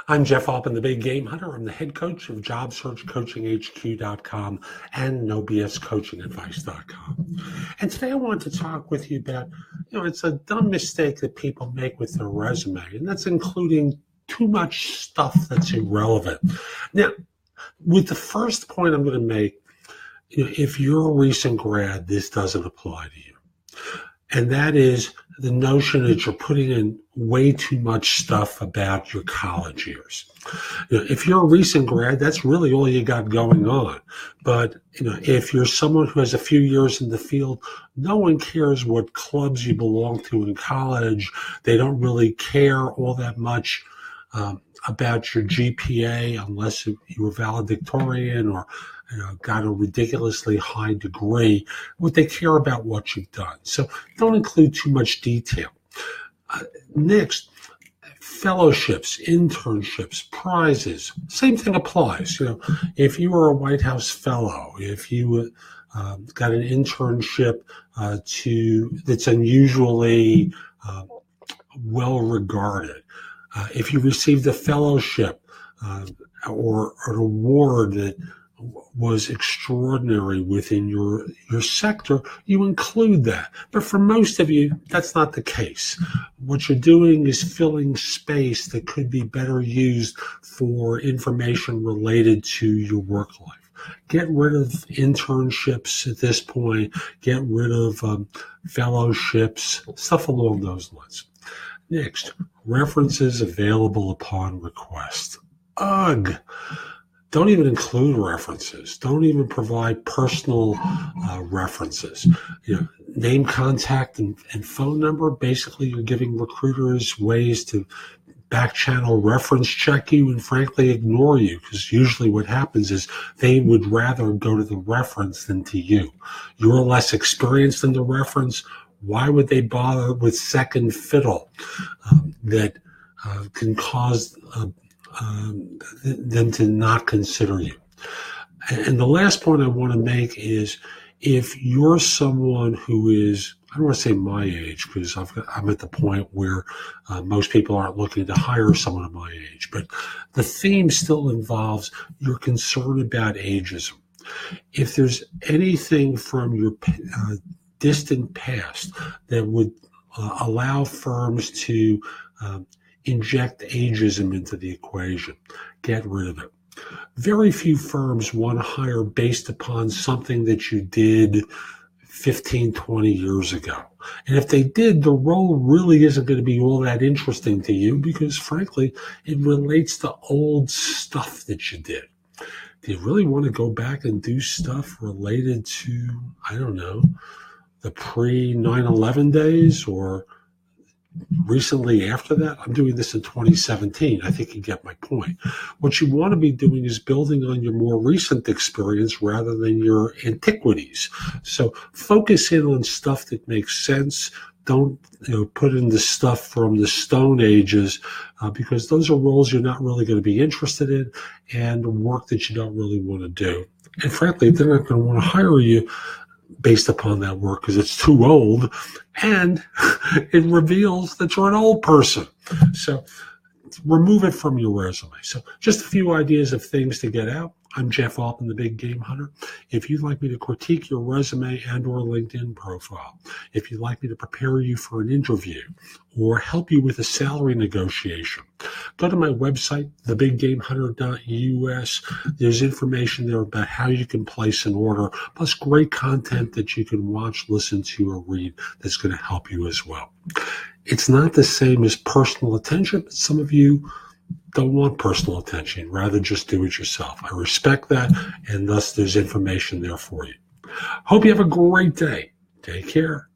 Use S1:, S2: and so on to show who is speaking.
S1: I'm Jeff Altman, the Big Game Hunter. I'm the head coach of JobSearchCoachingHQ.com and NoBSCoachingAdvice.com. And today I want to talk with you about, it's a dumb mistake that people make with their resume, and that's including too much stuff that's irrelevant. Now, with the first point I'm going to make, if you're a recent grad, this doesn't apply to you. And that is the notion that you're putting in way too much stuff about your college years. If you're a recent grad, that's really all you got going on. But, if you're someone who has a few years in the field, no one cares what clubs you belong to in college. They don't really care all that much about your GPA unless you were valedictorian or got a ridiculously high degree. What they care about what you've done. So don't include too much detail. Next, fellowships, internships, prizes. Same thing applies. If you were a White House fellow, if you got an internship that's unusually well regarded, if you received a fellowship or an award that was extraordinary within your sector, you include that. But for most of you, that's not the case. What you're doing is filling space that could be better used for information related to your work life. Get rid of internships at this point. Get rid of fellowships, stuff along those lines. Next, references available upon request. Ugh. Don't even include references. Don't even provide personal references. Name, contact, and phone number. Basically, you're giving recruiters ways to back channel reference check you and frankly ignore you, because usually what happens is they would rather go to the reference than to you. You're less experienced in the reference. Why would they bother with second fiddle that can cause them to not consider you? And the last point I want to make is, if you're someone who is, I don't want to say my age, because I'm at the point where most people aren't looking to hire someone of my age, but the theme still involves your concern about ageism. If there's anything from your distant past that would allow firms to inject ageism into the equation, get rid of it. Very few firms want to hire based upon something that you did 15, 20 years ago. And if they did, the role really isn't going to be all that interesting to you because, frankly, it relates to old stuff that you did. Do you really want to go back and do stuff related to, I don't know, the pre-9/11 days or recently after that? I'm doing this in 2017. I think you get my point. What you want to be doing is building on your more recent experience rather than your antiquities. So focus in on stuff that makes sense. Don't put in the stuff from the Stone Ages because those are roles you're not really going to be interested in and work that you don't really want to do. And frankly, they're not going to want to hire you based upon that work because it's too old and it reveals that you're an old person. So remove it from your resume. So just a few ideas of things to get out. I'm Jeff Altman, the Big Game Hunter. If you'd like me to critique your resume and or LinkedIn profile, if you'd like me to prepare you for an interview or help you with a salary negotiation, go to my website, thebiggamehunter.us. There's information there about how you can place an order, plus great content that you can watch, listen to, or read that's going to help you as well. It's not the same as personal attention, but some of you don't want personal attention, rather just do it yourself. I respect that, and thus there's information there for you. Hope you have a great day. Take care.